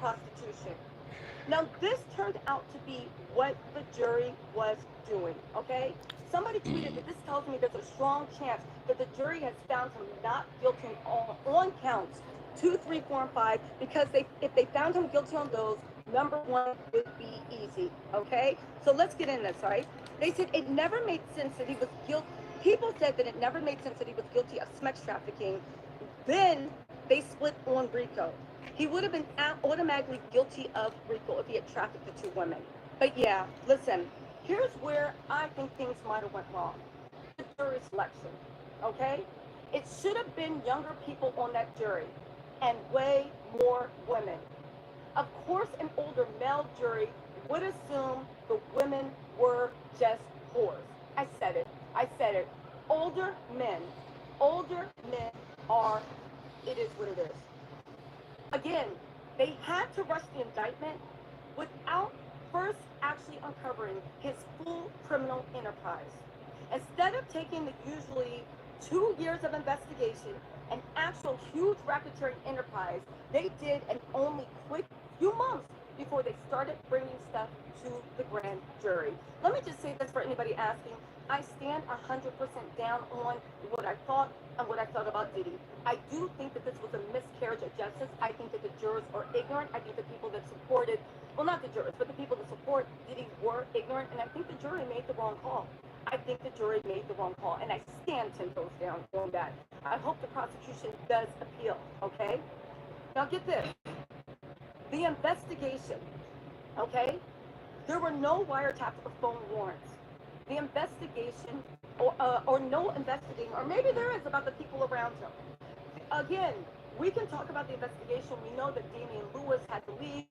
prostitution. Now, this turned out to be what the jury was doing, okay? Somebody tweeted that this tells me there's a strong chance that the jury has found him not guilty on counts 2, 3, 4, and 5, because if they found him guilty on those, number one would be easy, okay? So let's get in this, all right? They said it never made sense that he was guilty. People said that it never made sense that he was guilty of sex trafficking. Then they split on RICO. He would have been automatically guilty of RICO if he had trafficked the two women. But yeah, listen, here's where I think things might have went wrong. The jury selection, okay? It should have been younger people on that jury and way more women. Of course, an older male jury would assume the women were just whores. I said it. Older men are, it is what it is. Again, they had to rush the indictment without first actually uncovering his full criminal enterprise. Instead of taking the usually 2 years of investigation, an actual huge racketeering enterprise, they did an only quick few months before they started bringing stuff to the grand jury. Let me just say this for anybody asking. I stand 100% down on what I thought and what I thought about Diddy. I do think that this was a miscarriage of justice. I think that the jurors are ignorant. I think the people that supported, well, not the jurors, but the people that support Diddy were ignorant, and I think the jury made the wrong call. And I stand 10 toes down on that. I hope the prosecution does appeal, okay? Now get this. The investigation, okay? There were no wiretaps or phone warrants. The investigation, or no investigating, or maybe there is about the people around him. Again, we can talk about the investigation. We know that Damian Lewis had to leave.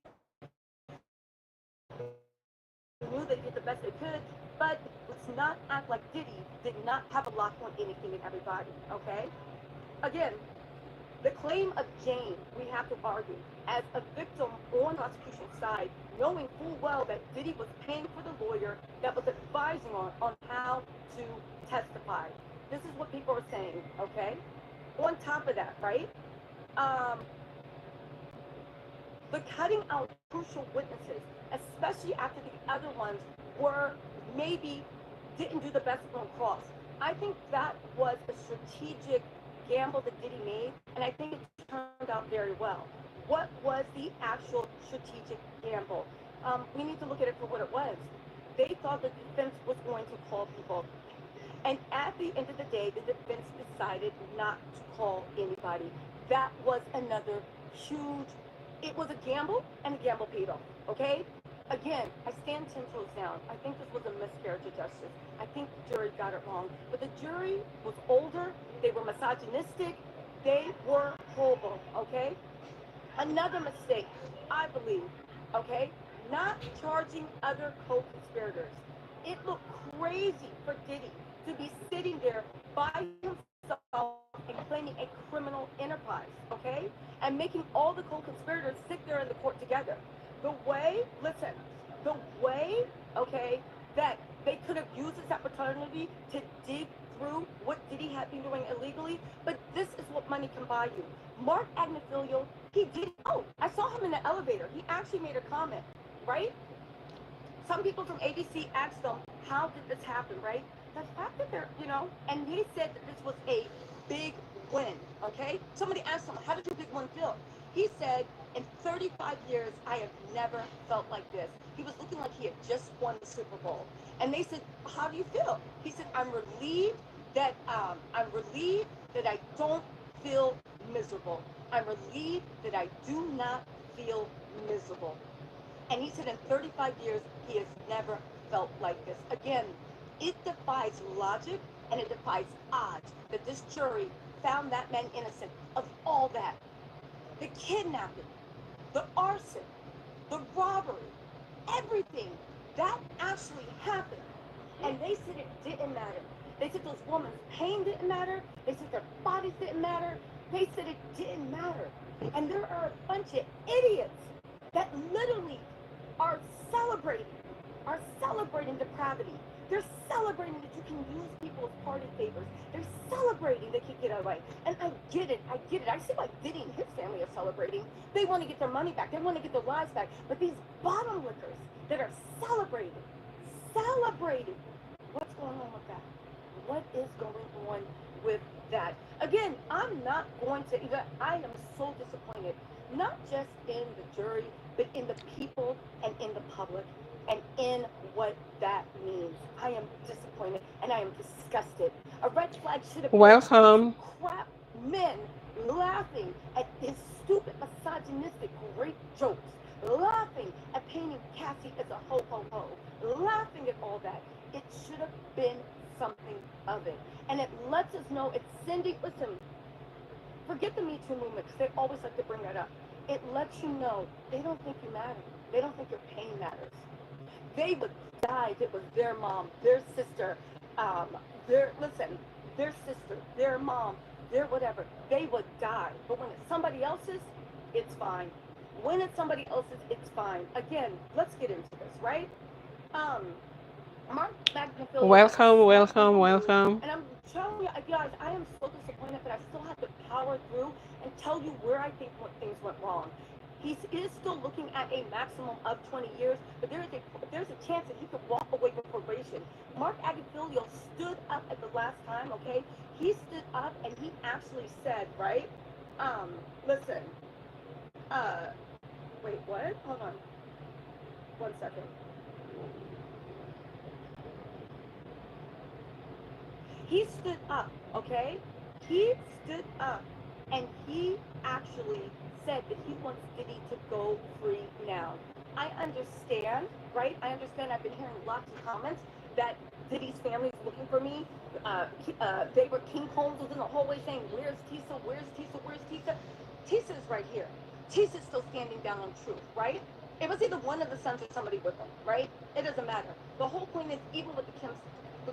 We knew they did the best they could, but let's not act like Diddy did not have a lock on anything and everybody, okay? Again, the claim of Jane, we have to argue, as a victim on the prosecution's side, knowing full well that Diddy was paying for the lawyer that was advising on how to testify. This is what people are saying, okay? On top of that, right? The cutting out crucial witnesses, especially after the other ones were maybe didn't do the best on cross. I think that was a strategic gamble that Diddy made, and I think it turned out very well. What was the actual strategic gamble? We need to look at it for what it was. They thought the defense was going to call people, and at the end of the day, the defense decided not to call anybody. That was another huge, it was a gamble, and a gamble paid off, okay? Again, I stand 10 toes down. I think this was a miscarriage of justice. I think the jury got it wrong. But the jury was older, they were misogynistic, they were horrible, okay? Another mistake, I believe, okay? Not charging other co-conspirators. It looked crazy for Diddy to be sitting there by himself and claiming a criminal enterprise, okay? And making all the co-conspirators sit there in the court together. The way, okay, that they could have used this opportunity to dig through what Diddy had been doing illegally, but this is what money can buy you. Mark Agnifilo, he didn't know. I saw him in the elevator. He actually made a comment, right? Some people from ABC asked him, how did this happen, right? The fact that they're, and he said that this was a big win, okay? Somebody asked him, how did your big win feel? He said, in 35 years, I have never felt like this. He was looking like he had just won the Super Bowl. And they said, how do you feel? He said, I'm relieved that I don't feel miserable. I'm relieved that I do not feel miserable. And he said in 35 years, he has never felt like this. Again, it defies logic and it defies odds that this jury found that man innocent of all that. The kidnapping, the arson, the robbery, everything that actually happened. And they said it didn't matter. They said those women's pain didn't matter. They said their bodies didn't matter. They said it didn't matter. And there are a bunch of idiots that literally are celebrating depravity. They're celebrating that you can use people's party favors. They're celebrating they can get that way. And I get it. I get it. I see why Diddy and his family are celebrating. They want to get their money back. They want to get their lives back. But these bottom lickers that are celebrating, what's going on with that? What is going on with that? Again, I'm not going to even, I am so disappointed, not just in the jury, but in the people and in the public and in what that means. I am disappointed and I am disgusted. A red flag should have been Welcome. crap men laughing at his stupid misogynistic rape jokes, laughing at painting Cassie as a ho-ho-ho, laughing at all that. It should have been something of it. And it lets us know it's sending, listen, forget the Me Too movement, because they always like to bring that up. It lets you know they don't think you matter. They don't think your pain matters. They would die if it was their mom, their sister, their sister, their mom, their whatever. They would die. But when it's somebody else's, it's fine. When it's somebody else's, it's fine. Again, let's get into this, right? Mark Magnifield. Welcome. And I'm telling you, guys, I am so disappointed that I still have to power through and tell you where I think things went wrong. He is still looking at a maximum of 20 years, but there's a chance that he could walk away with probation. Mark Agafilio stood up at the last time, okay? He stood up and he actually said, right? Listen, wait, what? Hold on. 1 second. He stood up, okay? He stood up and he actually said that he wants Diddy to go free now. I understand, right? I understand. I've been hearing lots of comments that Diddy's family is looking for me. They were, King Holmes was in the hallway saying, where's Tisa? Where's Tisa? Where's Tisa? Tisa's right here. Tisa's still standing down on truth, right? It was either one of the sons or somebody with them, right? It doesn't matter. The whole point is, even with the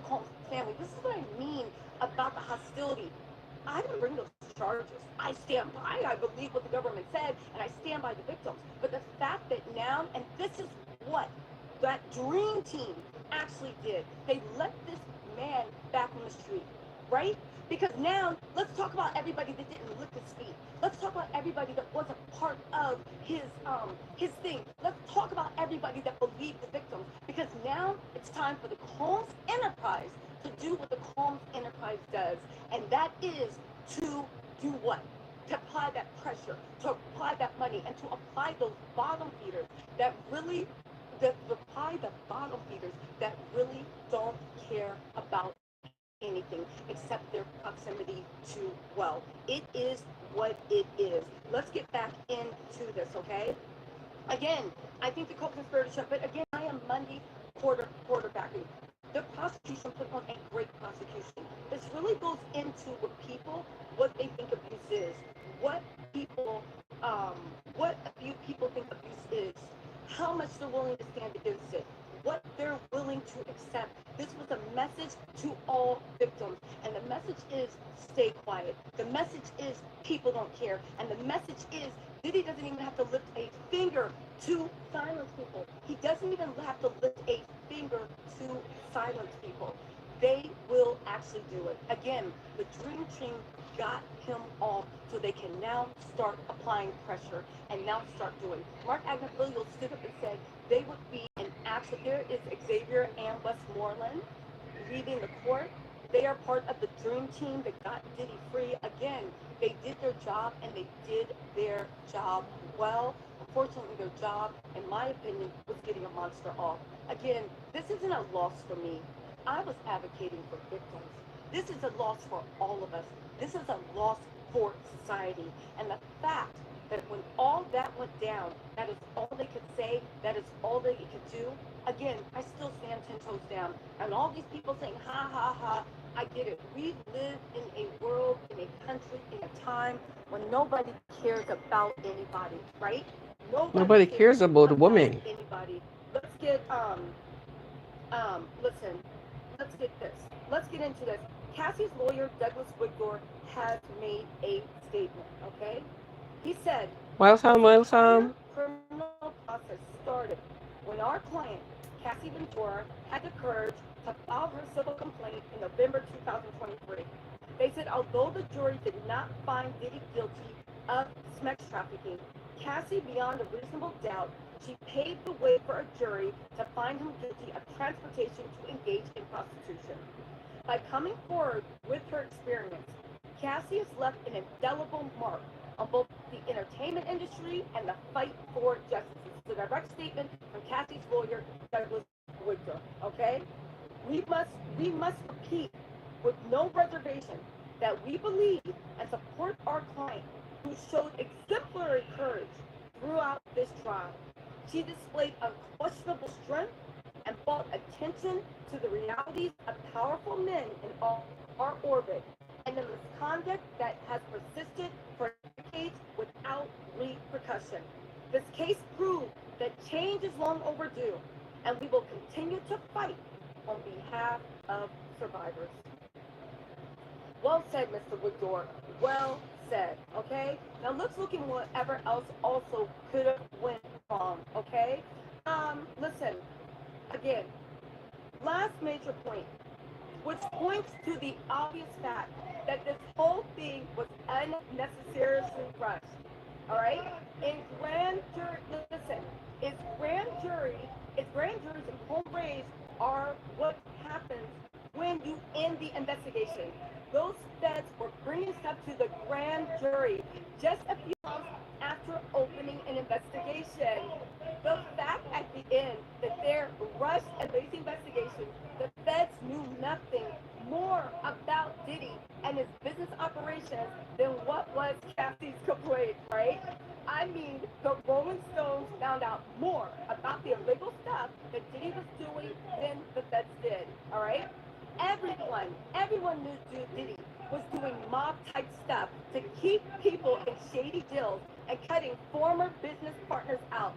Combs family, this is what I mean about the hostility. I didn't bring those charges. I stand by. I believe what the government said, and I stand by the victims. But the fact that now, and this is what that dream team actually did. They let this man back on the street, right? Because now, let's talk about everybody that didn't lift his feet. Let's talk about everybody that wasn't part of his thing. Let's talk about everybody that believed the victims. Because now it's time for the Combs Enterprise to do what the Combs Enterprise does, and that is to do what? To apply that pressure, to apply that money, and to apply those bottom feeders that really, don't care about anything except their proximity to wealth. It is what it is. Let's get back into this, okay? Again, I think the co-conspiratorship, but again, I am Monday quarterbacking. The prosecution put on a great prosecution. This really goes into what they think abuse is, what people think abuse is, how much they're willing to stand against it, what they're willing to accept. This was a message to all victims, and the message is stay quiet. The message is people don't care, and the message is Diddy doesn't even have to lift a finger to silence people. He doesn't even have to lift a finger to silence people. They will actually do it. Again, the Dream Team got him off so they can now start applying pressure and now start doing. Mark Agnew stood up and said they would be an action. There is Xavier and Westmoreland leaving the court. They are part of the Dream Team that got Diddy free. Again, they did their job, and they did their job well. Unfortunately, their job, in my opinion, was getting a monster off. Again, this isn't a loss for me. I was advocating for victims. This is a loss for all of us. This is a loss for society. And the fact that when all that went down, that is all they could say, that is all they could do. Again, I still stand 10 toes down. And all these people saying, ha, ha, ha, I get it. We live in a world, in a country, in a time when nobody cares about anybody, right? Nobody cares about a woman. Anybody. Let's get, listen, let's get this. Let's get into this. Cassie's lawyer, Douglas Wigdor, has made a statement, okay? He said, Welcome. criminal process started when our client, Cassie Ventura, had the courage to file her civil complaint in November 2023. They said although the jury did not find Diddy guilty of sex trafficking, Cassie, beyond a reasonable doubt, she paved the way for a jury to find him guilty of transportation to engage in prostitution. By coming forward with her experience, Cassie has left an indelible mark on both the entertainment industry and the fight for justice. It's a direct statement from Cassie's lawyer, Douglas Woodruff. Okay? We must repeat with no reservation that we believe and support our client who showed exemplary courage throughout this trial. She displayed unquestionable strength and brought attention to the realities of powerful men in our orbit and the misconduct that has persisted for decades without repercussion. This case proved that change is long overdue, and we will continue to fight on behalf of survivors. Well said, Mr. Woodor. Well said. Okay. Now let's look at whatever else also could have went wrong. Okay. Listen. Again, last major point, which points to the obvious fact that this whole thing was unnecessarily rushed. All right. In grand jury, listen. Grand juries and home raids are what happens when you end the investigation. Those feds were bringing stuff to the grand jury just a few months after opening an investigation. The fact at the end that their rushed and lazy investigation, the feds knew nothing more about Diddy and his business operations than what was Cassie's complaint, right? I mean, the Rolling Stones found out more about the illegal stuff that Diddy was doing than the feds did, all right? Everyone knew Diddy was doing mob type stuff to keep people in shady deals and cutting former business partners out.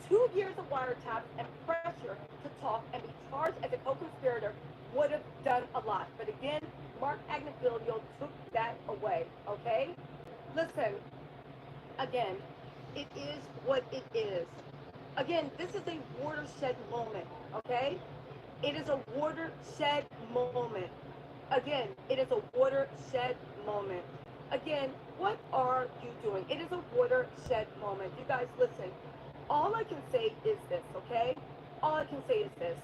2 years of wiretaps and pressure to talk and be charged as a co-conspirator would have done a lot. But again, Mark Agnifilio took that away, okay? Listen, again, it is what it is. Again, this is a watershed moment, okay? It is a watershed moment. Again, it is a watershed moment. Again, what are you doing? It is a watershed moment. You guys, listen. All I can say is this, okay? All I can say is this.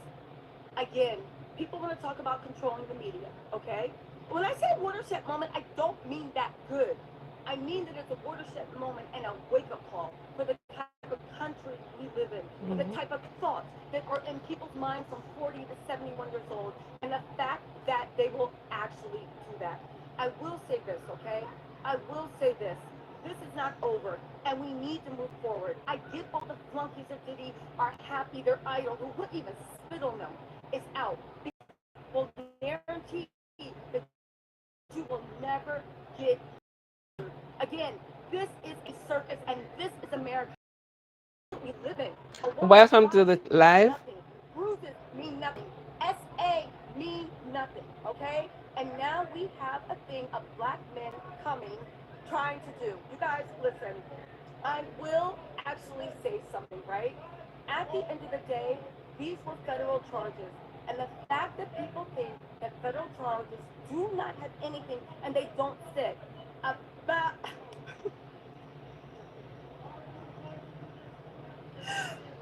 Again, people want to talk about controlling the media, okay? When I say watershed moment, I don't mean that good. I mean that it's a watershed moment and a wake-up call for the type of country we live in, for the type of thoughts that are in people's minds from 40 to 71 years old, and the fact that they will actually do that. I will say this, okay? I will say this. This is not over, and we need to move forward. I get all the flunkies of Diddy are happy their idol, who wouldn't even spit on them, is out. Will guarantee that you will never get. Again, this is a circus, and this is America we live in. Welcome to the live. Bruises mean nothing. SA mean nothing, okay? And now we have a thing of black men coming, trying to do. You guys, listen. I will actually say something, right? At the end of the day, these were federal charges. And the fact that people think that federal charges do not have anything and they don't stick. About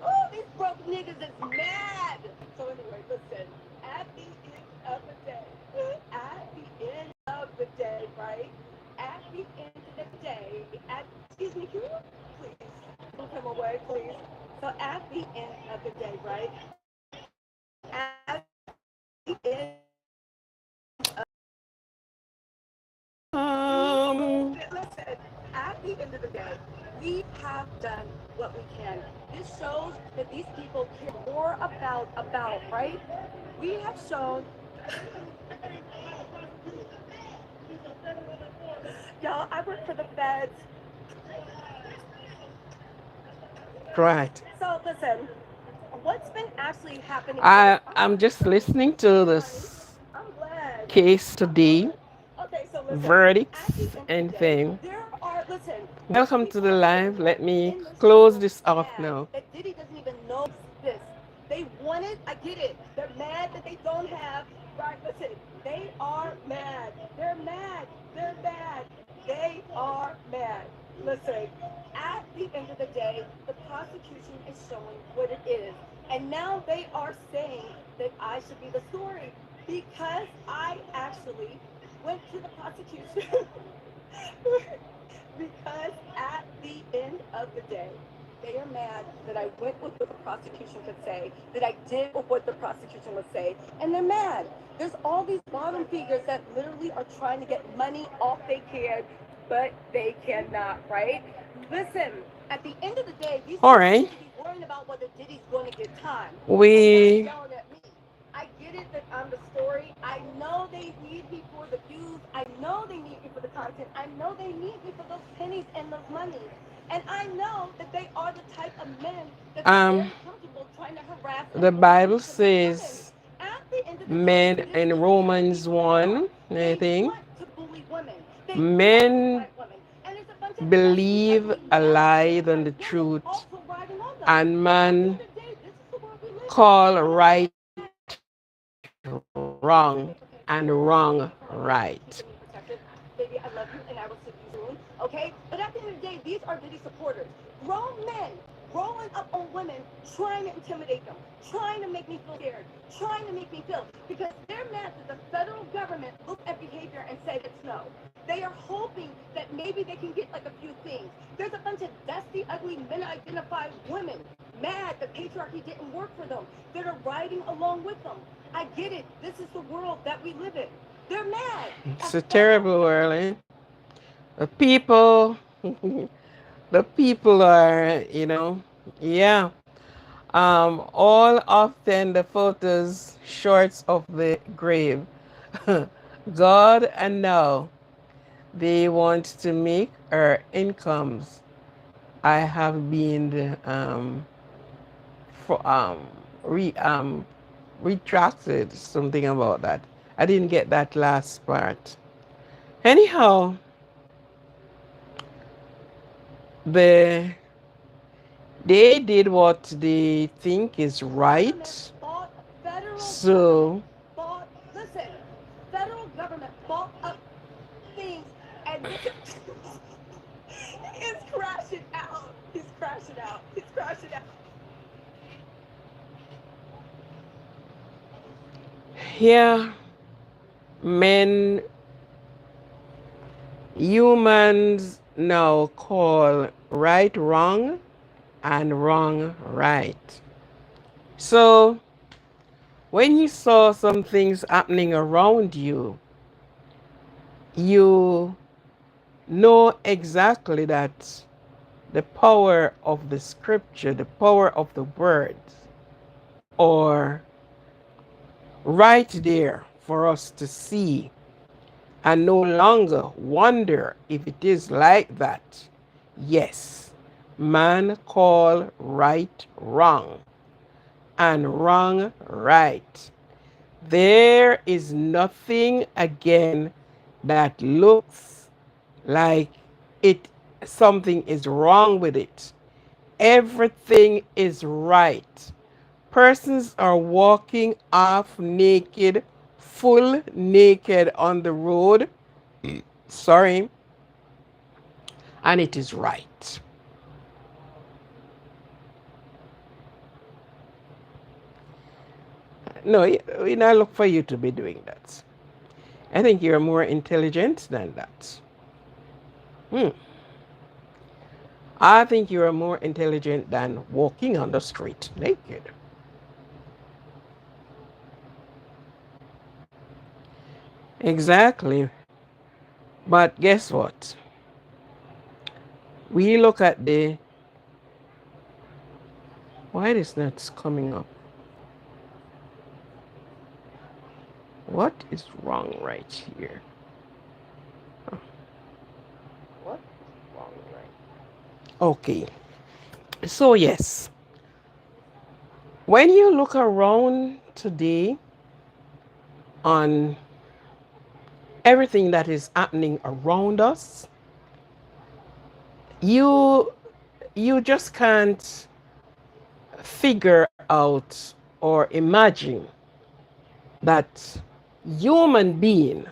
oh, these broke niggas is mad. So anyway, listen. At the end of the day, right? At the end of the day, excuse me, can you please don't come away, please? So at the end of the day, right? At the end listen, at the end of the day, we have done what we can. This shows that these people care more about, right? We have shown, y'all, I work for the feds. Right. So listen, what's been actually happening? I'm just listening to this I'm glad. case today, Okay, so listen. At the verdicts end of the and day, thing. there are listen. Welcome to People the are live. Let me in this close room this off mad now. that Diddy doesn't even know this. They want it. I get it. They're mad that they don't have. Right? Listen, they are mad. They're mad. They're mad. They are mad. Listen, at the end of the day, the prosecution is showing what it is. And now they are saying that I should be the story because I actually went to the prosecution because at the end of the day, they are mad that I went with what the prosecution could say, that I did what the prosecution would say, and they're mad. There's all these bottom figures that literally are trying to get money off they can, but they cannot, right? Listen, at the end of the day, these All people right. need to be worrying about whether Diddy's going to get time. And We not yelling at me. I get it that I'm the story. I know they need me for the views. I know they need me for the content. I know they need me for those pennies and those monies. And I know that they are the type of men that they're um very comfortable trying to harass and the bully Bible to make women. says At the end of the day, men this in is the type of Romans people they are. 1, I They think, want to bully women. They want to men fight women. And there's a bunch of dusty, believe ugly, a nasty, lie than the hypocrite women truth, also riding on them. and At the end man of the day, this is the world we live in. call And I'm right wrong and wrong right. keeping me protected. Baby, I love you and I will see you soon. Okay? But at the end of the day, these are Diddy supporters. Grown men rolling up on women, trying to intimidate them, trying to make me feel scared, trying to make me feel because they're mad that the federal government looked at behavior and said it's no. They are hoping that maybe they can get like a few things. There's a bunch of dusty, ugly, men-identified women mad that patriarchy didn't work for them that are riding along with them. I get it. This is the world that we live in. They're mad. It's a terrible world, eh? The people, the people are, yeah. All often the photos shorts of the grave. God and now they want to make our incomes. I have been for retracted something about that. I didn't get that last part. Anyhow, the they did what they think is right. Federal So bought, listen, federal government bought up things and this is crashing out. He's crashing out. He's crashing out. yeah, men, humans now call right wrong and wrong right. So when you saw some things happening around you, you know exactly that the power of the scripture, the power of the word, are right there for us to see and no longer wonder if it is like that. Yes, man call right wrong and wrong right. There is nothing again that looks like it something is wrong with it. Everything is right. Persons are walking off naked, full naked on the road. Sorry, and it is right. No, we not look for you to be doing that. I think you're more intelligent than that. Hmm. I think you are more intelligent than walking on the street naked. Exactly. But guess what? We look at the why is not coming up? What is wrong right here? What is wrong right? Okay. So yes, when you look around today on everything that is happening around us, you just can't figure out or imagine that human being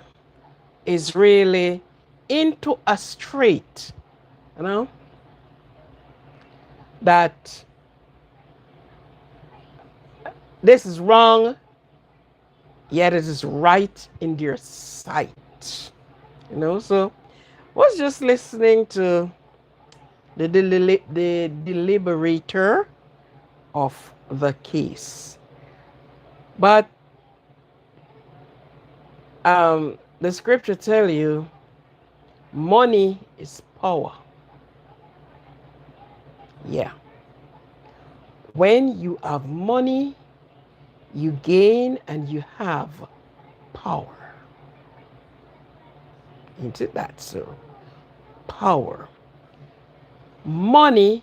is really into a strait, you know, that this is wrong, yet it is right in their sight. You know, so was just listening to the deliberator of the case. But the scripture tell you money is power. Yeah. When you have money, you gain and you have power. Into that, so power. Money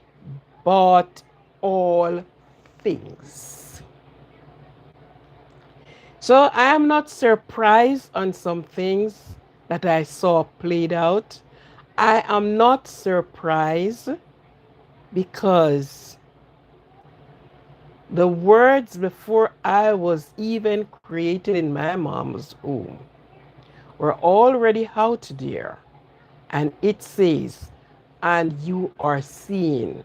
bought all things. So I am not surprised on some things that I saw played out. I am not surprised because the words before I was even created in my mom's womb were already out there. And it says, and you are seeing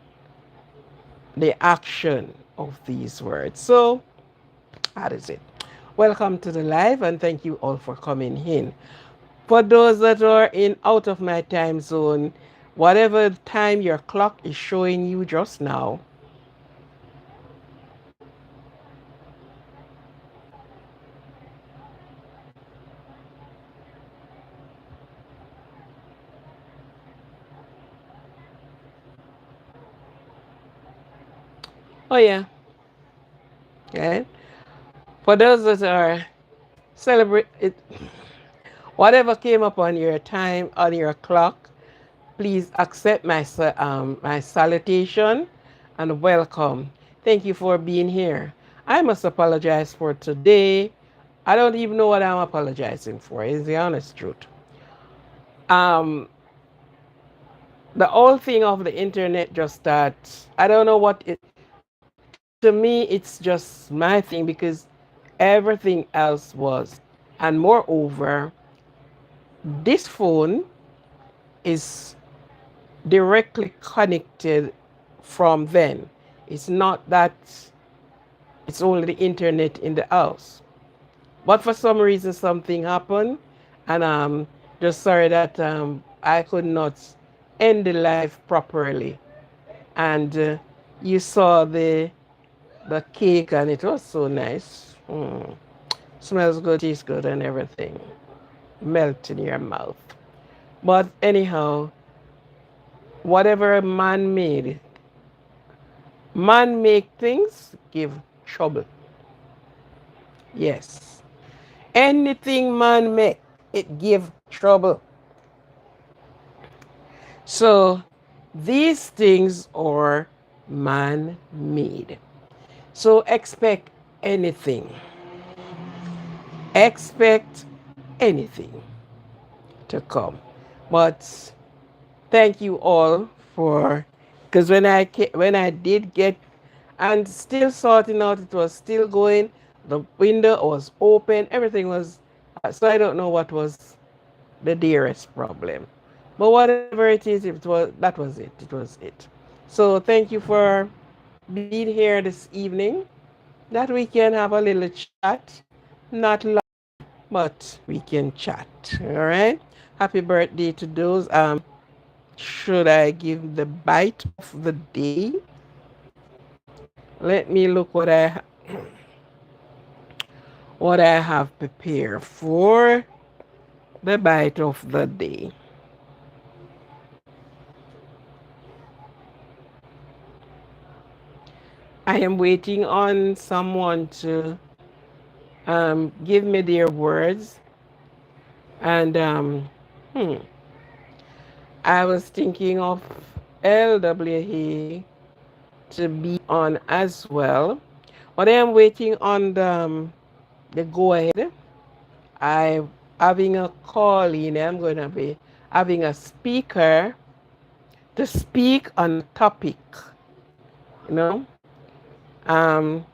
the action of these words. So that is it. Welcome to the live and thank you all for coming in. For those that are in out of my time zone, whatever time your clock is showing you just now, oh yeah, okay. For those that are celebrate it, whatever came up on your time on your clock, please accept my salutation and welcome. Thank you for being here. I must apologize for today. I don't even know what I'm apologizing for, is the honest truth. Um, the whole thing of the internet just that I don't know what it to me it's just my thing because everything else was. And moreover, this phone is directly connected from then. It's not that it's only the internet in the house. But for some reason, something happened, and just sorry that I could not end the live properly. And you saw the cake, and it was so nice. Smells good, tastes good, and everything. Melt in your mouth. But anyhow, whatever man-made things give trouble. Yes. Anything man make, it give trouble. So these things are man-made. So expect anything. Expect anything to come. But thank you all for because when I did get and still sorting out, it was still going. The window was open. Everything was so I don't know what was the dearest problem. But whatever it is, it was that was it. It was it. So thank you for being here this evening. That we can have a little chat. Not long, but we can chat. All right. Happy birthday to those. Should I give the bite of the day? Let me look what I have prepared for the bite of the day. I am waiting on someone to give me their words. And I was thinking of LWA to be on as well. But I am waiting on the go ahead. I'm having a call in. I'm going to be having a speaker to speak on a topic, you know. Um,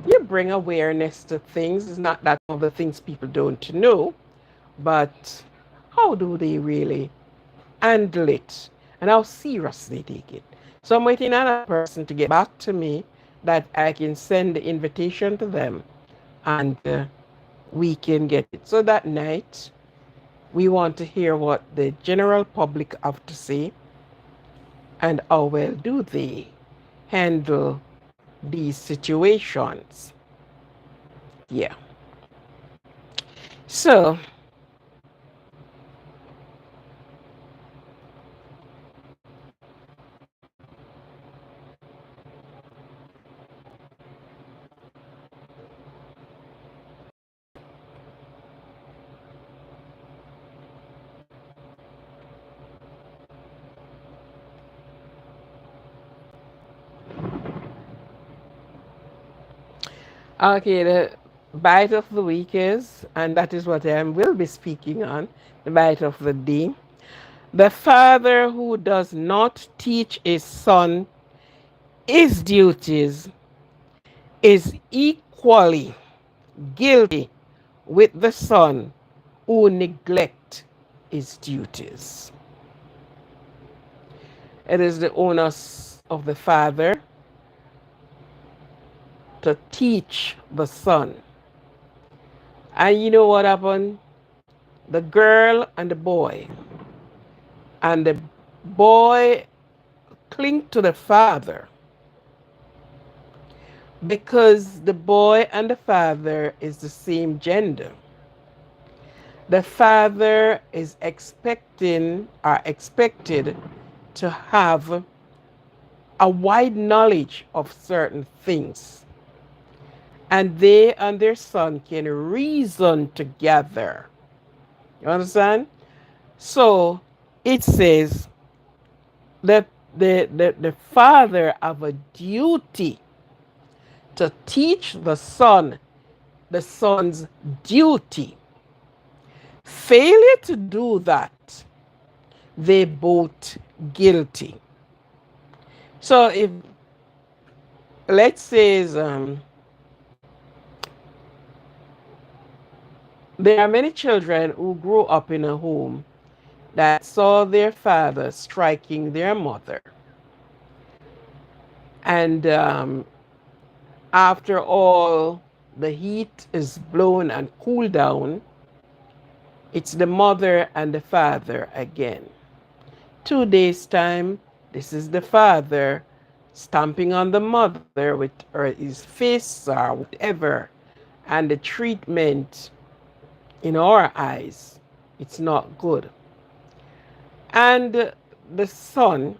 You bring awareness to things. It's not that all the things people don't know, but how do they really handle it and how serious they take it? So I'm waiting on a person to get back to me that I can send the invitation to them and we can get it. So that night, we want to hear what the general public have to say and how well do they handle these situations. Yeah. So, okay, the bite of the week is, and that is what I will be speaking on, the bite of the day. The father who does not teach his son his duties is equally guilty with the son who neglect his duties. It is the onus of the father to teach the son. And you know what happened? The girl and the boy. And the boy cling to the father because the boy and the father is the same gender. The father is expecting or expected to have a wide knowledge of certain things. And they and their son can reason together. You understand? So it says that the father have a duty to teach the son's duty. Failure to do that, they both guilty. So if let's say there are many children who grew up in a home that saw their father striking their mother, and after all the heat is blown and cooled down, it's the mother and the father again. 2 days time, this is the father stamping on the mother with his fists or whatever, and the treatment in our eyes, it's not good. And the son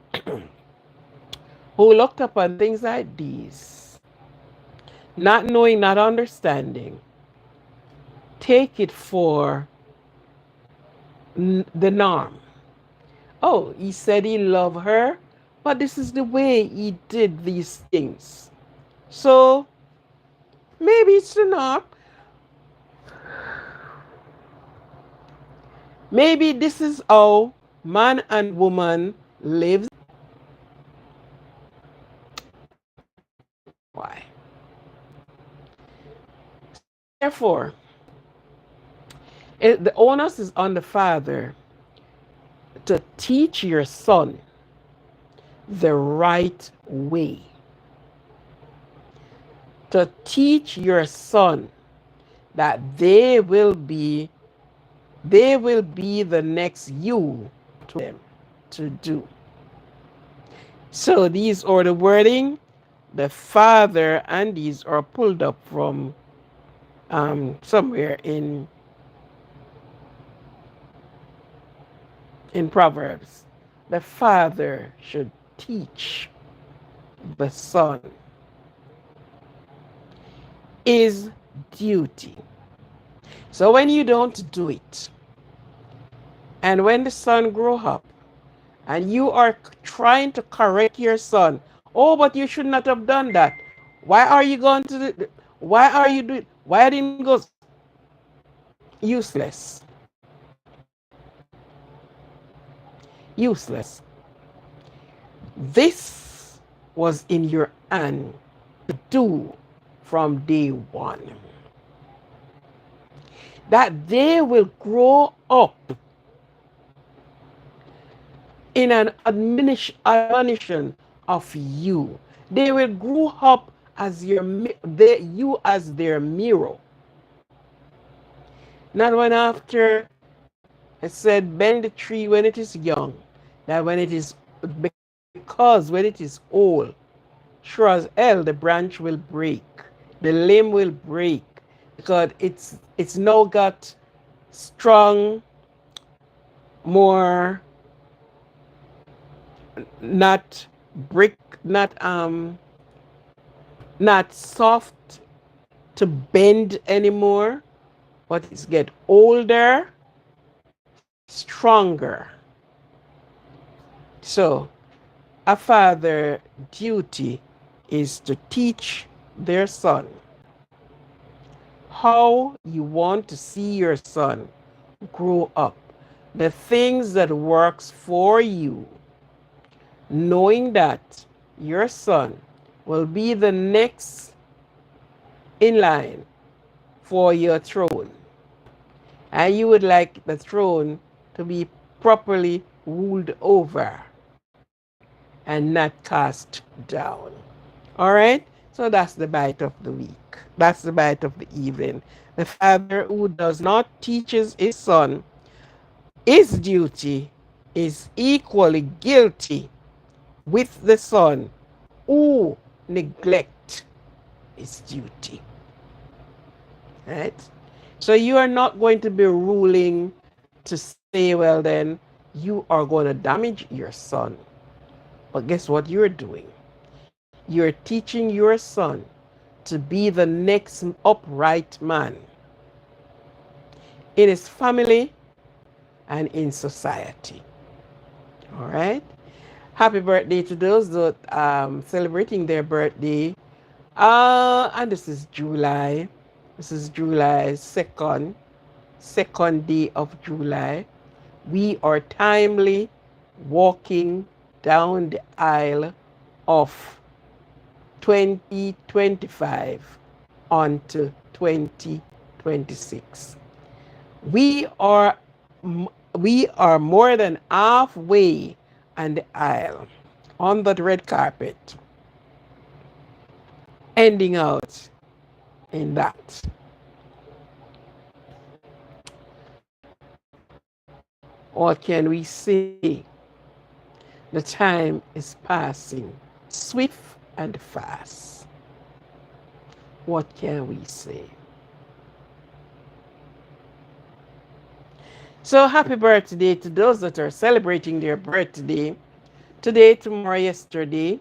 who looked upon things like these, not knowing, not understanding, take it for the norm. Oh, he said he loved her, but this is the way he did these things. So maybe it's the norm. Maybe this is how man and woman lives. Why? Therefore, the onus is on the father to teach your son the right way, to teach your son that they will be the next you to them to do. So these are the wording. The father and these are pulled up from somewhere in Proverbs. The father should teach the son his duty. So when you don't do it, and when the son grow up, and you are trying to correct your son, oh, but you should not have done that. Why are you going to do? Why are you doing? Why didn't you go? Useless. Useless. This was in your hand to do. from day one. That they will grow up in an admonition of you. They will grow up as you as their mirror. Not when after I said bend the tree when it is young, that when it is because when it is old, sure as hell the branch will break, the limb will break, because it's now got strong, more not brick, not soft to bend anymore, but it's get older, stronger. So a father duty is to teach their son how you want to see your son grow up, the things that works for you, knowing that your son will be the next in line for your throne, and you would like the throne to be properly ruled over and not cast down. All right? So that's the bite of the week. That's the bite of the evening. The father who does not teaches his son his duty is equally guilty with the son who neglect his duty. Right? So you are not going to be ruling to say, well, then you are going to damage your son. But guess what you're doing? You're teaching your son to be the next upright man in his family and in society. All right? Happy birthday to those that celebrating their birthday. And this is July. This is July 2nd, second day of July. We are timely walking down the aisle of 2025 onto 2026. We are more than halfway on the aisle, on the red carpet, ending out in that. What can we say? The time is passing swift and fast. What can we say? So happy birthday to those that are celebrating their birthday today, tomorrow, yesterday.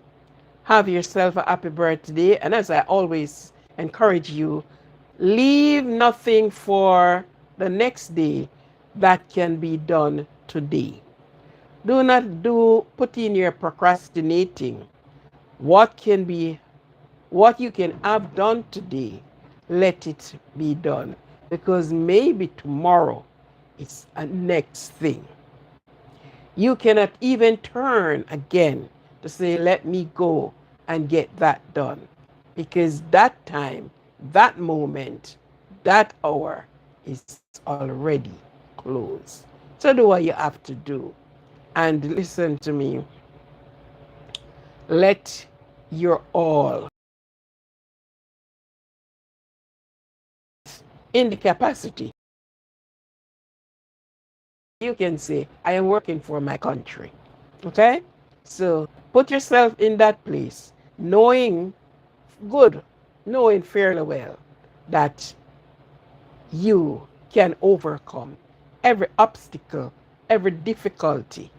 Have yourself a happy birthday. And as I always encourage you, leave nothing for the next day that can be done today. Do not put in your procrastinating. What you can have done today, let it be done. Because maybe tomorrow is a next thing. You cannot even turn again to say, let me go and get that done. Because that time, that moment, that hour is already closed. So do what you have to do. And listen to me. Let your all in the capacity. You can say, I am working for my country. Okay? So put yourself in that place, knowing knowing fairly well that you can overcome every obstacle, every difficulty.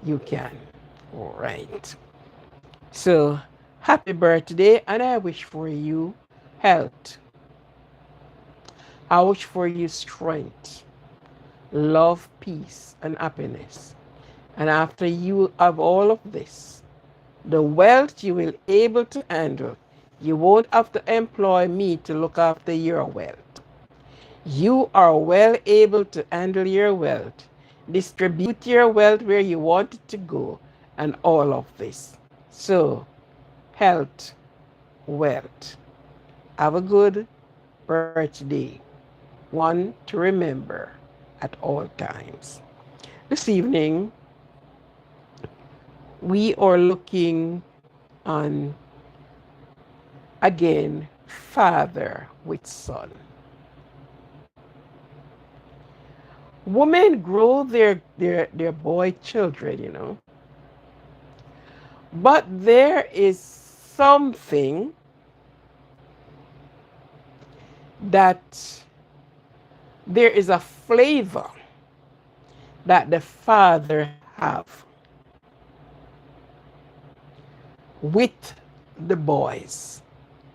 You can. All right. So happy birthday, and I wish for you health. I wish for you strength, love, peace, and happiness. And after you have all of this, the wealth you will able to handle, you won't have to employ me to look after your wealth. You are well able to handle your wealth, distribute your wealth where you want it to go, and all of this. So, health, wealth. Have a good birthday, one to remember at all times. This evening, we are looking on again father with son. Women grow their boy children, but there is something that there is a flavor that the father have with the boys,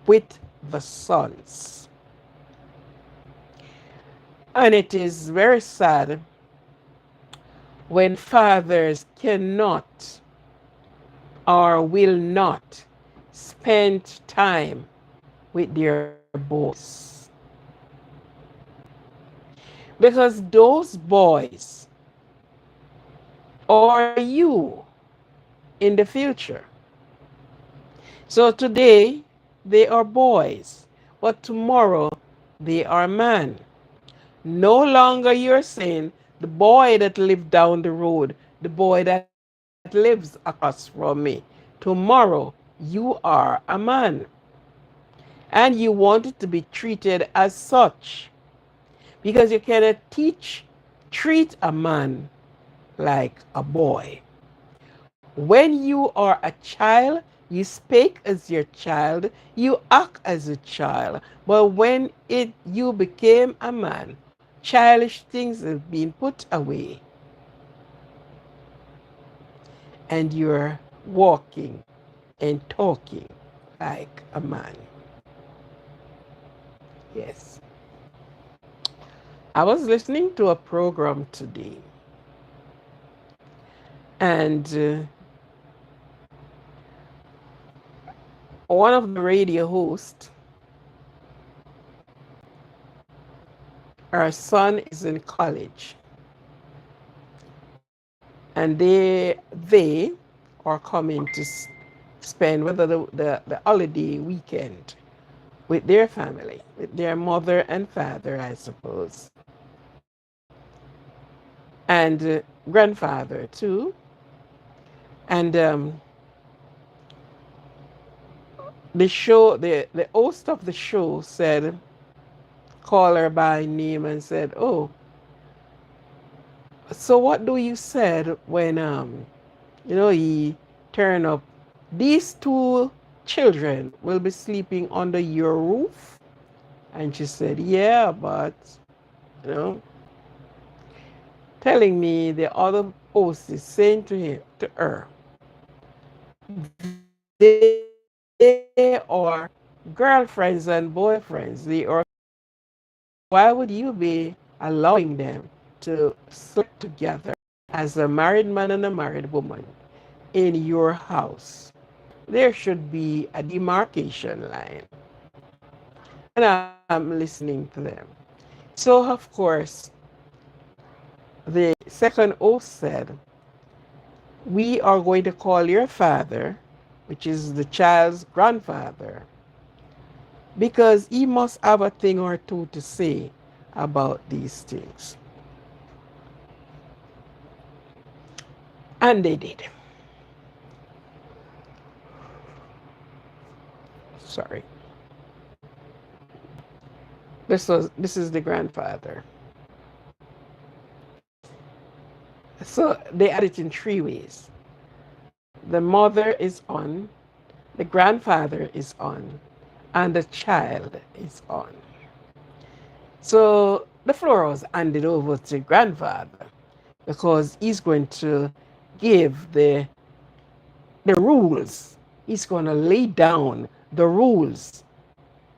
with the sons. And it is very sad when fathers cannot or will not spend time with their boys. Because those boys are you in the future. So today they are boys, but tomorrow they are men. No longer you're saying the boy that lived down the road, the boy that lives across from me. Tomorrow you are a man. And you want it to be treated as such. Because you cannot treat a man like a boy. When you are a child, you speak as your child, you act as a child. But when you became a man, childish things have been put away. And you're walking and talking like a man. Yes. I was listening to a program today, and one of the radio hosts, her son is in college, and they are coming to spend whether the holiday weekend with their family, with their mother and father, I suppose, and grandfather too. And the host of the show said, call her by name and said, "Oh, so what do you said when he turned up? These two children will be sleeping under your roof?" And she said, "Yeah, but you know, telling me the other host is saying to her, they are girlfriends and boyfriends. They are. Why would you be allowing them to sleep together as a married man and a married woman in your house? There should be a demarcation line." And I'm listening to them. So, of course, the second oath said, "We are going to call your father," which is the child's grandfather, "because he must have a thing or two to say about these things." And they did. Sorry. This is the grandfather. So they add it in three ways. The mother is on, the grandfather is on, and the child is on. So the floor was handed over to grandfather because he's going to give the rules. He's going to lay down the rules,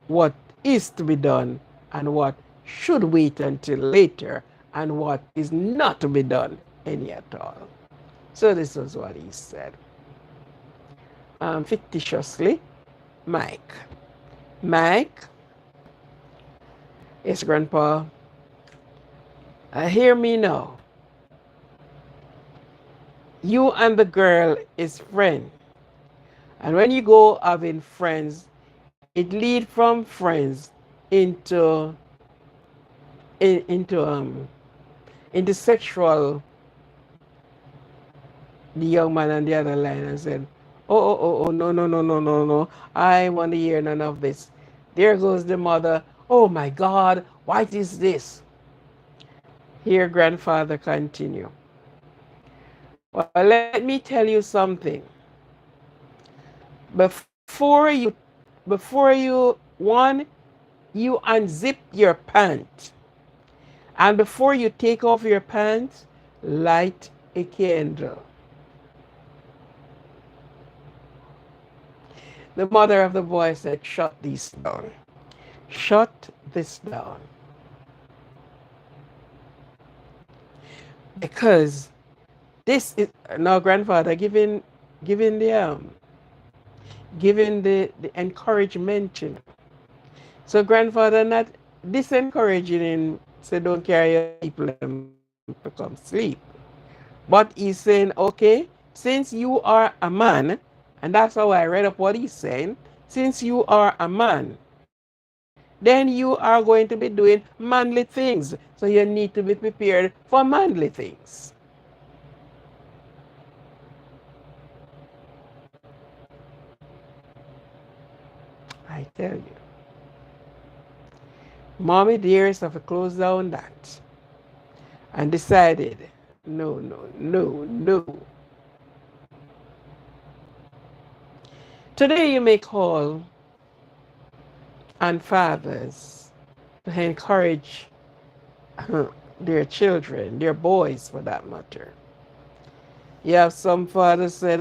what is to be done and what should wait until later and what is not to be done any at all. So this was what he said. Fictitiously, Mike. Mike, yes, Grandpa, hear me now. You and the girl is friend. And when you go having friends, it lead from friends into in, into sexual. The young man on the other line and said, oh, no, no, no, no, no, no. I want to hear none of this. There goes the mother. Oh my God, what is this? Here, grandfather continue. Well, let me tell you something. Before you, one, you unzip your pants. And before you take off your pants, light a candle. The mother of the boy said, shut this down. Shut this down. Because this is now grandfather giving the encouragement. So grandfather not disencouraging him, say don't carry your people to come sleep. But he's saying, okay, since you are a man, and that's how I read up what he's saying, since you are a man, then you are going to be doing manly things. So you need to be prepared for manly things. I tell you. Mommy dearest have to close down that and decided, no, no, no, no. Today you may call on fathers to encourage their children, their boys for that matter. You have some fathers said,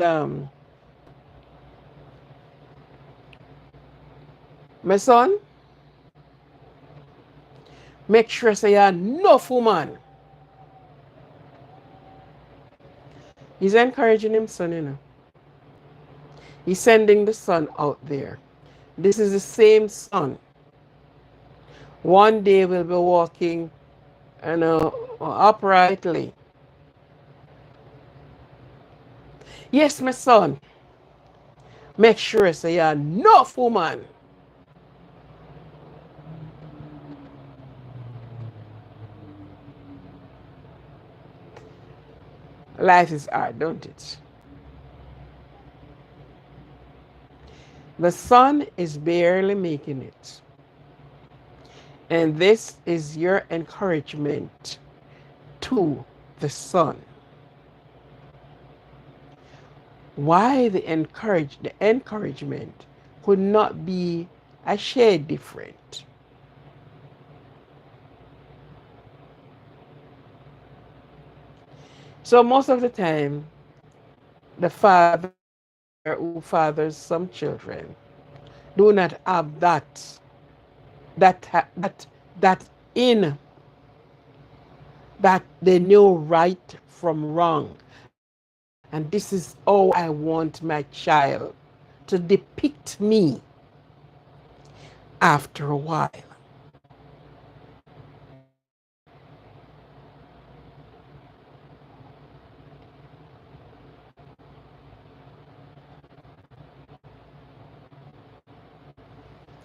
my son, make sure say you're enough woman. He's encouraging him son, you know. He's sending the son out there. This is the same son. One day we'll be walking uprightly. Yes, my son. Make sure say you're enough woman. Life is hard, don't it? The son is barely making it. And this is your encouragement to the son. Why the encouragement could not be a shade different. So most of the time, the father who fathers some children do not have that in that they know right from wrong. And this is how I want my child to depict me after a while.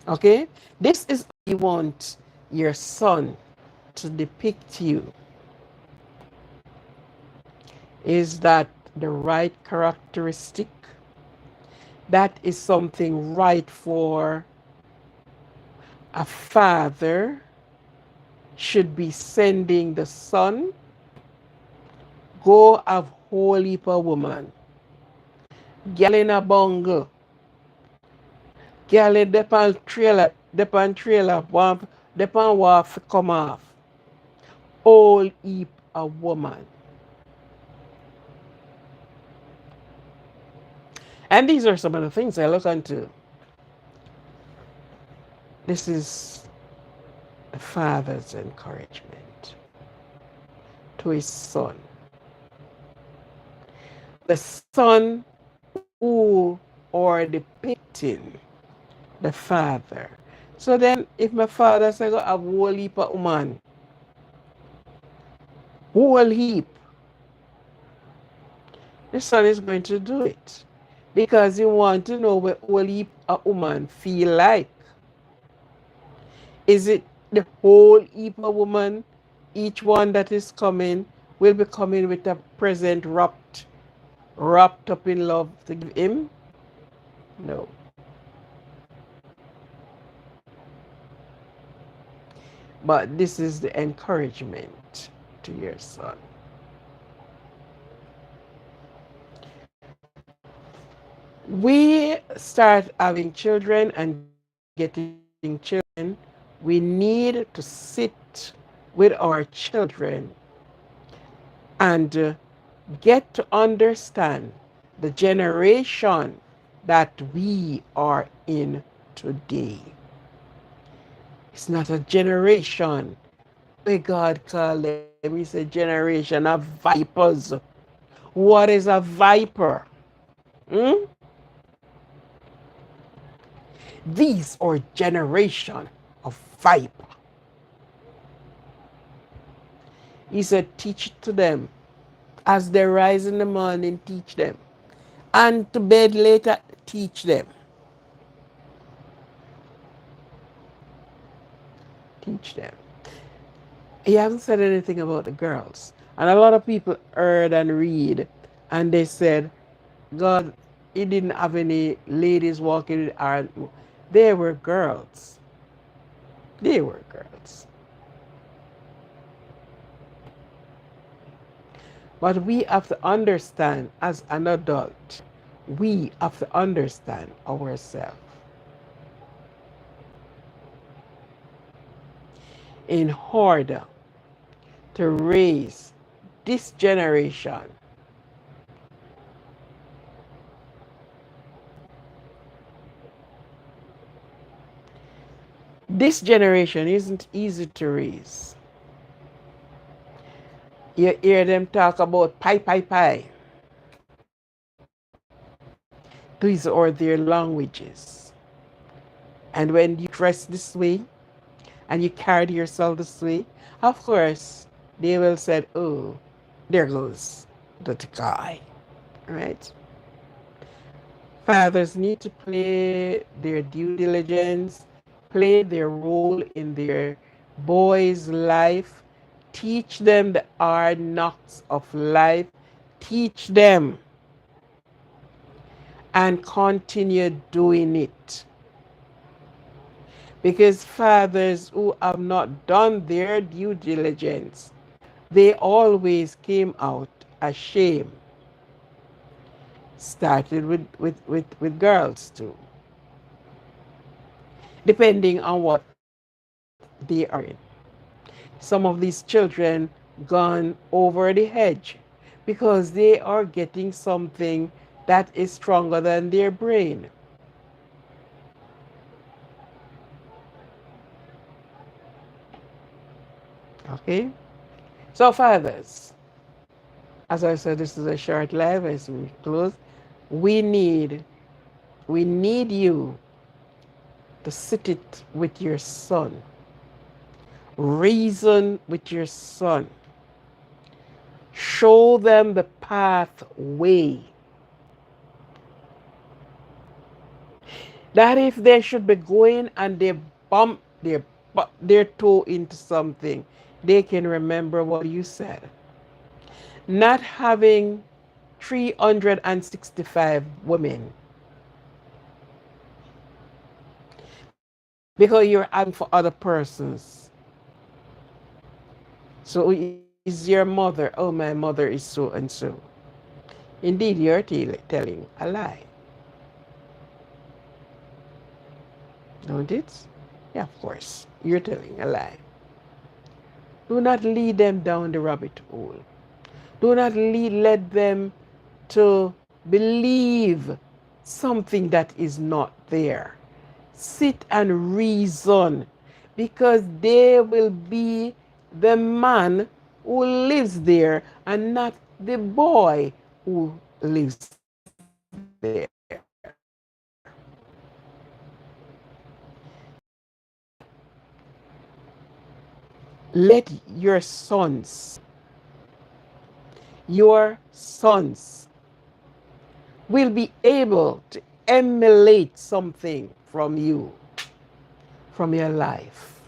Okay? This is how you want your son to depict you. Is that the right characteristic? That is something right for a father should be sending the son. Go have whole heap of woman. Girl in a bungle. Girl in depan trailer, depan wharf come off. Whole heap of woman. And these are some of the things I look into. This is the father's encouragement to his son. The son who are depicting the father. So then if my father says I have whole heap of woman, whole heap, the son is going to do it. Because he wants to know what whole heap of woman feel like. Is it the whole heap of woman? Each one that is coming will be coming with a present wrapped up in love to give him? No. But this is the encouragement to your son. We start having children and getting children, we need to sit with our children and get to understand the generation that we are in today. It's not a generation where God called them. It's a generation of vipers. What is a viper? Hmm? These are generation of viper. He said, teach it to them. As they rise in the morning, teach them. And to bed later, teach them. Teach them. He hasn't said anything about the girls. And a lot of people heard and read, and they said, God, he didn't have any ladies walking. They were girls. They were girls. But we have to understand as an adult, we have to understand ourselves. In order to raise this generation, this generation isn't easy to raise. You hear them talk about pie, pie, pie. These are their languages. And when you dress this way and you carry yourself this way, of course, they will say, oh, there goes that guy, right? Fathers need to play their due diligence, play their role in their boys' life, teach them the hard knocks of life, teach them and continue doing it. Because fathers who have not done their due diligence, they always came out ashamed. Started with girls too, depending on what they are in. Some of these children gone over the edge because they are getting something that is stronger than their brain. Okay? So fathers, as I said, this is a short live as we close. We need you to sit it with your son. Reason with your son. Show them the pathway. That if they should be going and they bump their toe into something, they can remember what you said. Not having 365 women because you're having for other persons. So is your mother, oh, my mother is so and so. Indeed, you're telling a lie. Don't it? Yeah, of course. You're telling a lie. Do not lead them down the rabbit hole. Do not let them to believe something that is not there. Sit and reason, because they will be the man who lives there and not the boy who lives there. Let your sons will be able to emulate something from you, from your life.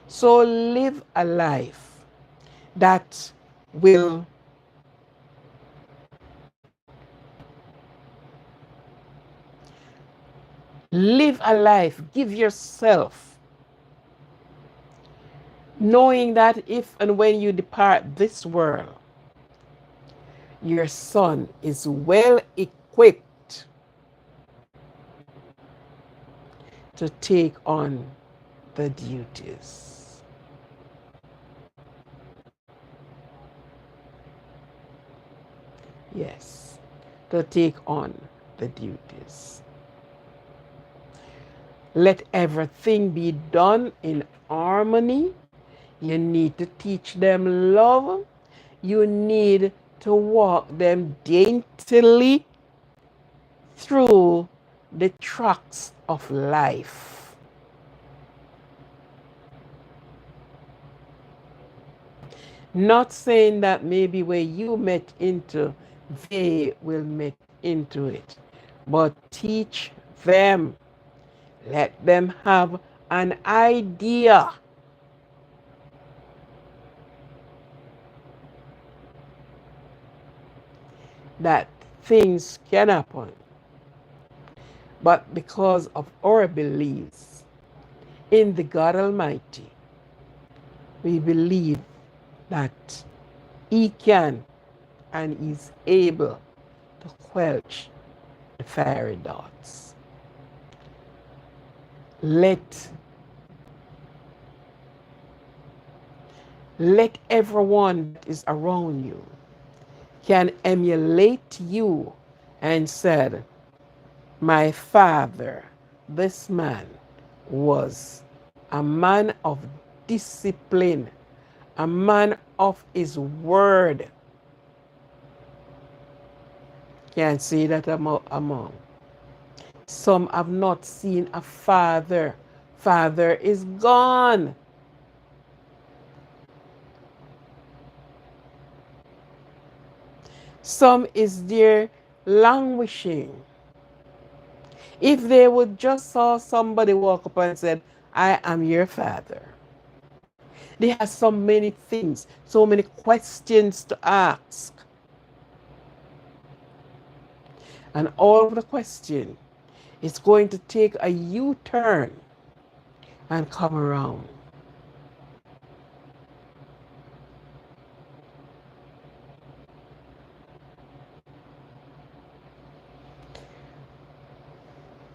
So live a life that will live a life, give yourself, knowing that if and when you depart this world, your son is well equipped to take on the duties. Yes, to take on the duties. Let everything be done in harmony. You need to teach them love. You need to walk them daintily through the tracks of life. Not saying that maybe where you met into, they will met into it, but teach them. Let them have an idea that things can happen. But because of our beliefs in the God Almighty, we believe that He can and is able to quench the fiery darts. Let everyone that is around you can emulate you and said, my father, this man, was a man of discipline, a man of his word. Can't say that among. Some have not seen a father. Father is gone. Some is there languishing. If they would just saw somebody walk up and said, I am your father. They have so many things, so many questions to ask. And all of the question is going to take a U-turn and come around.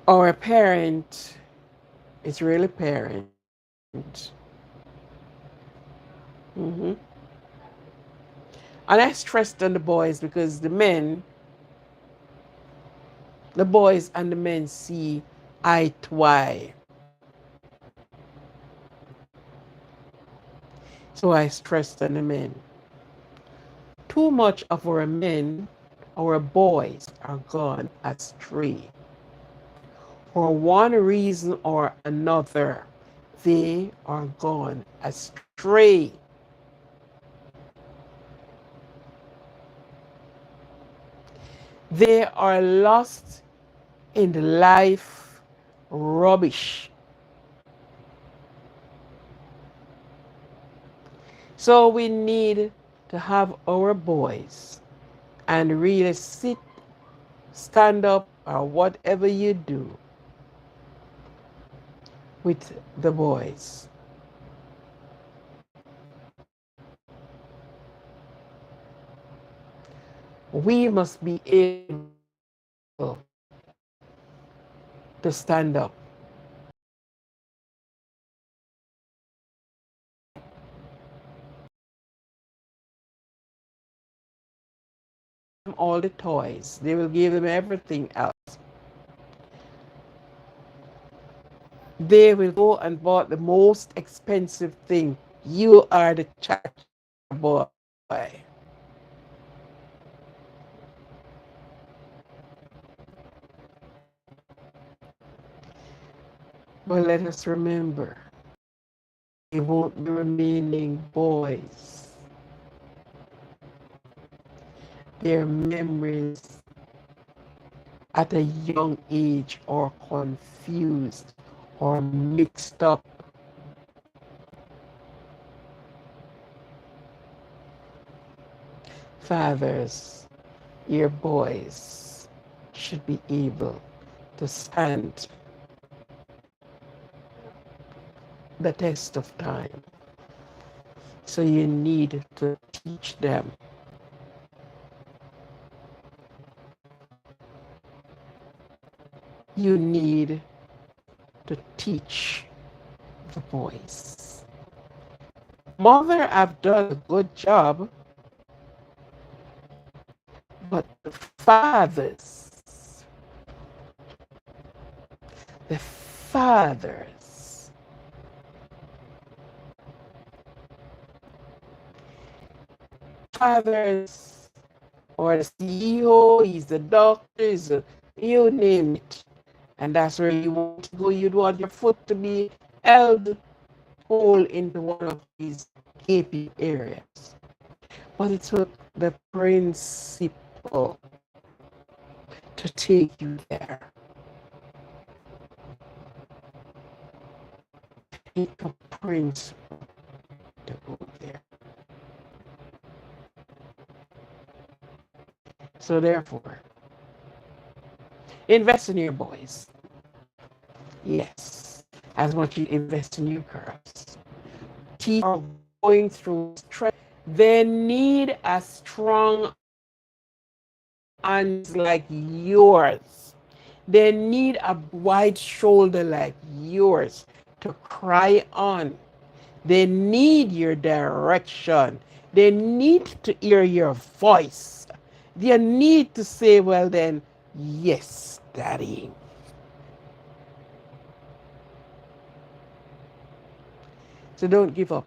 Our parent is really parent. Mm-hmm. And I stressed on the boys because the boys and the men see eye to eye. So I stressed on the men. Too much of our men, our boys, are gone astray. For one reason or another, they are gone astray. They are lost in the life rubbish. So we need to have our boys and really stand up, or whatever you do with the boys. We must be able to stand up. All the toys, they will give them everything else. They will go and buy the most expensive thing. You are the chat boy. But let us remember, they won't be remaining boys. Their memories at a young age are confused or mixed up. fathers, your boys should be able to stand the test of time. So you need to teach them. You need to teach the boys. Mother have done a good job, but the fathers, fathers, or the CEO, he's the doctor, you name it. And that's where you want to go. You'd want your foot to be held whole into one of these gaping areas. But it took the principle to take you there. It took principle to go there. So therefore, invest in your boys. Yes, as much you invest in your girls. Teach are going through stress. They need a strong arms like yours. They need a wide shoulder like yours to cry on. They need your direction. They need to hear your voice. They need to say, well, then, yes, Daddy. So don't give up.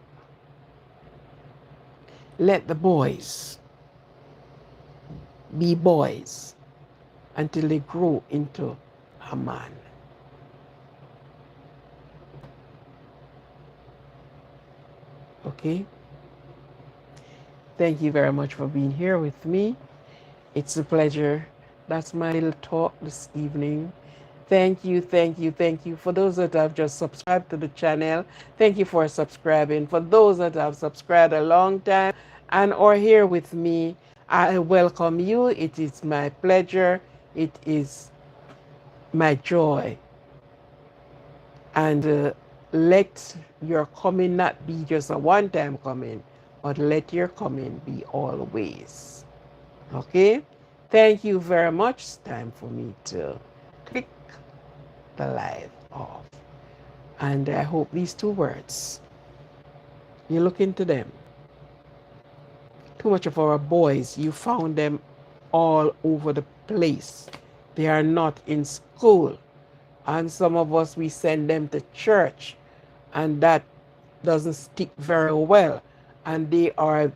Let the boys be boys until they grow into a man. Okay? Thank you very much for being here with me. It's a pleasure. That's my little talk this evening. Thank you, thank you, thank you. For those that have just subscribed to the channel, thank you for subscribing. For those that have subscribed a long time and are here with me, I welcome you. It is my pleasure. It is my joy. And let your coming not be just a one-time coming, but let your coming be always. Okay? Thank you very much. It's time for me to click the live off. And I hope these two words, you look into them. Too much of our boys, you found them all over the place. They are not in school. And some of us, we send them to church. And that doesn't stick very well. And they are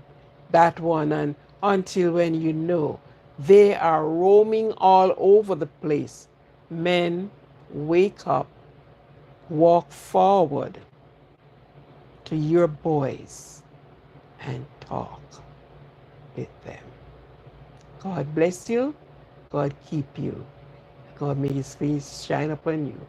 that one. And until when you know, they are roaming all over the place. Men, wake up, walk forward to your boys and talk with them. God bless you. God keep you. God may his face shine upon you.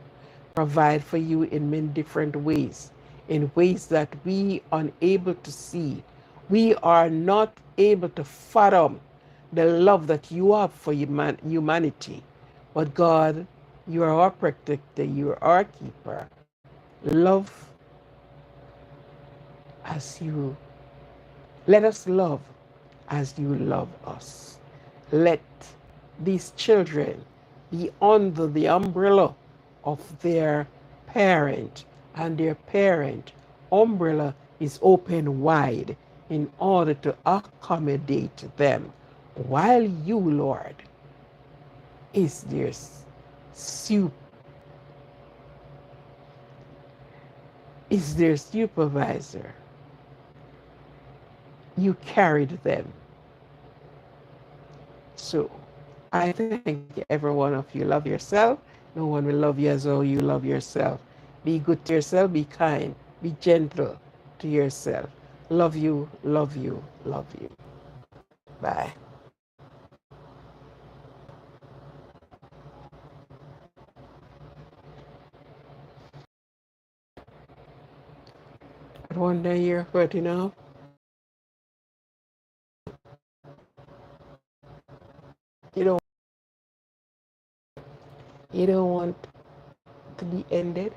Provide for you in many different ways, in ways that we are unable to see. We are not able to fathom the love that you have for humanity. But God, you are our protector, you are our keeper. Love as you, let us love as you love us. Let these children be under the umbrella of their parent, and their parent umbrella is open wide in order to accommodate them, while you, Lord, is their supervisor. You carried them. So I thank every one of you. Love yourself. No one will love you as though you love yourself. Be good to yourself. Be kind. Be gentle to yourself. Love you, love you, love you. Bye. I wonder you're hurting now. You don't want to be ended.